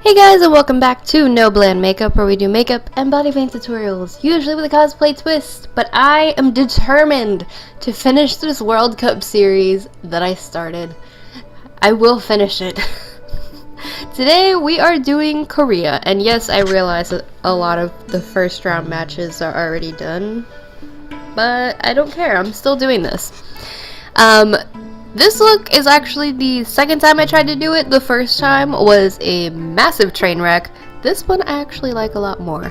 Hey guys, and welcome back to NoBlandMakeup, where we do makeup and body paint tutorials, usually with a cosplay twist, but I am determined to finish this World Cup series that I started. I will finish it. Today we are doing Korea, and yes, I realize that a lot of the first round matches are already done, but I don't care, I'm still doing this. This look is actually the second time I tried to do it. The first time was a massive train wreck. This one I actually like a lot more.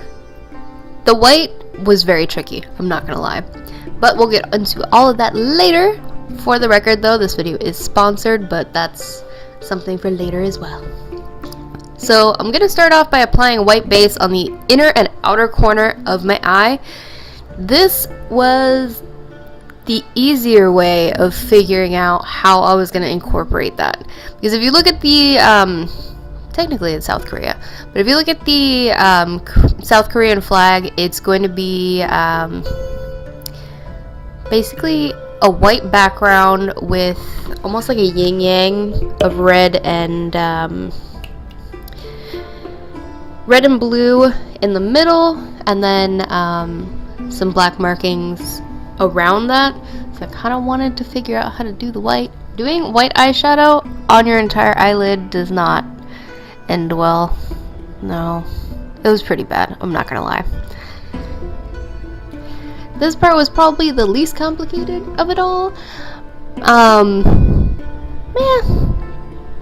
The white was very tricky, I'm not gonna lie. But we'll get into all of that later. For the record though, this video is sponsored, but that's something for later as well. So I'm gonna start off by applying a white base on the inner and outer corner of my eye. This was the easier way of figuring out how I was going to incorporate that, because if you look at the technically it's South Korea, but if you look at the South Korean flag, it's going to be basically a white background with almost like a yin yang of red and blue in the middle, and then some black markings around that. So I kind of wanted to figure out how to do the white. Doing white eyeshadow on your entire eyelid does not end well. No, it was pretty bad, I'm not gonna lie. This part was probably the least complicated of it all.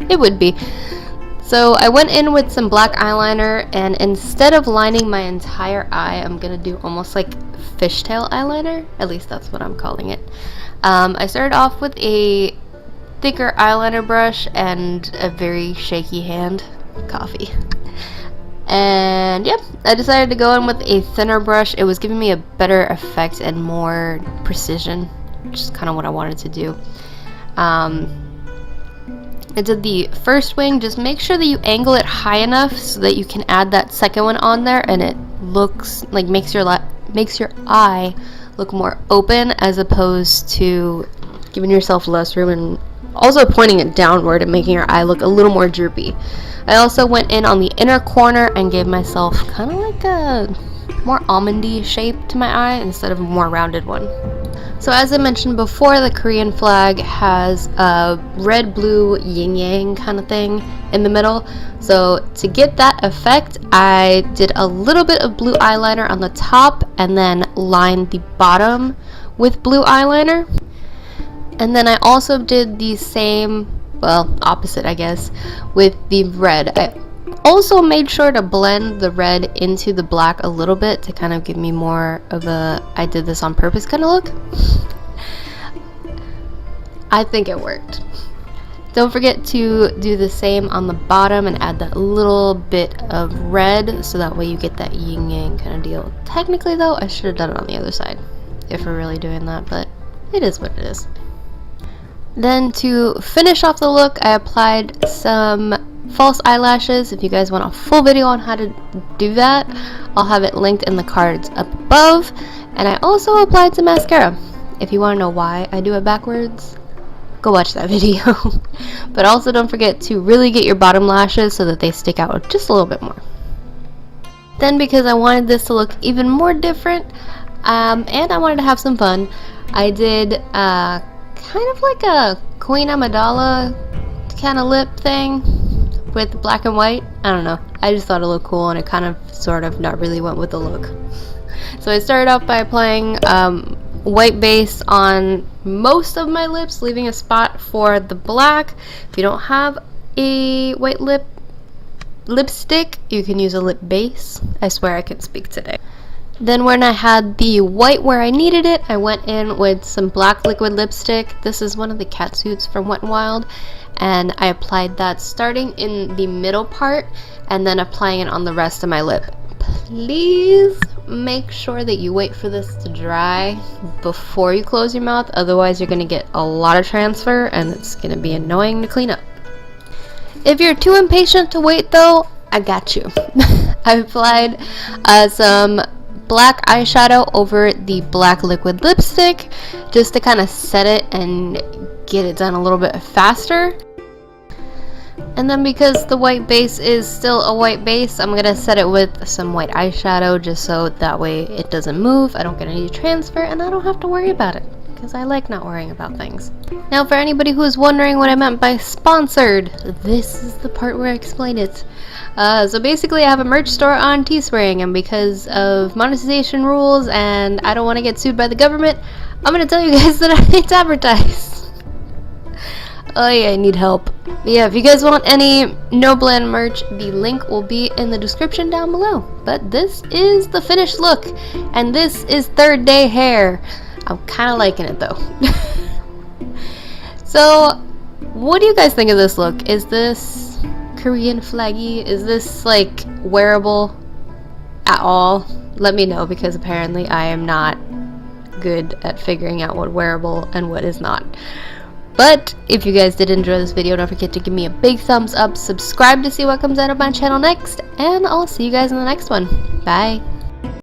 It would be. So I went in with some black eyeliner, and instead of lining my entire eye, I'm gonna do almost like fishtail eyeliner. At least that's what I'm calling it. I started off with a thicker eyeliner brush and a very shaky hand. Coffee. And yep, I decided to go in with a thinner brush. It was giving me a better effect and more precision, which is kind of what I wanted to do. I did the first wing. Just make sure that you angle it high enough so that you can add that second one on there, and it looks like makes your eye look more open, as opposed to giving yourself less room and also pointing it downward and making your eye look a little more droopy. I also went in on the inner corner and gave myself kind of like a more almondy shape to my eye instead of a more rounded one. So as I mentioned before, the Korean flag has a red-blue yin-yang kind of thing in the middle. So to get that effect, I did a little bit of blue eyeliner on the top and then lined the bottom with blue eyeliner. And then I also did the same, well, opposite I guess, with the red. I also made sure to blend the red into the black a little bit to kind of give me more of a I did this on purpose kind of look. I think it worked. Don't forget to do the same on the bottom and add that little bit of red so that way you get that yin yang kind of deal. Technically though, I should have done it on the other side if we're really doing that, but it is what it is. Then to finish off the look, I applied some false eyelashes. If you guys want a full video on how to do that, I'll have it linked in the cards up above. And I also applied some mascara. If you want to know why I do it backwards, go watch that video. But also don't forget to really get your bottom lashes so that they stick out just a little bit more. Then, because I wanted this to look even more different, and I wanted to have some fun, I did kind of like a Queen Amidala kind of lip thing with black and white. I don't know, I just thought it looked cool, and it kind of sort of not really went with the look. So I started off by applying white base on most of my lips, leaving a spot for the black. If you don't have a white lipstick, you can use a lip base. I swear I can speak today. Then when I had the white where I needed it, I went in with some black liquid lipstick. This is one of the catsuits from Wet n Wild, and I applied that starting in the middle part and then applying it on the rest of my lip. Please make sure that you wait for this to dry before you close your mouth, otherwise you're going to get a lot of transfer and it's going to be annoying to clean up. If you're too impatient to wait though, I got you. I applied some black eyeshadow over the black liquid lipstick just to kind of set it and get it done a little bit faster. And then because the white base is still a white base, I'm gonna set it with some white eyeshadow just so that way it doesn't move, I don't get any transfer, and I don't have to worry about it. Because I like not worrying about things. Now for anybody who is wondering what I meant by sponsored, this is the part where I explain it. So basically I have a merch store on Teespring, and because of monetization rules and I don't want to get sued by the government, I'm going to tell you guys that I need to advertise. Oh yeah, I need help. But yeah, if you guys want any NoBland merch, the link will be in the description down below. But this is the finished look, and this is third day hair. I'm kind of liking it though. So, what do you guys think of this look? Is this Korean flaggy? Is this like wearable at all? Let me know, because apparently I am not good at figuring out what wearable and what is not. But if you guys did enjoy this video, don't forget to give me a big thumbs up, subscribe to see what comes out of my channel next, and I'll see you guys in the next one. Bye!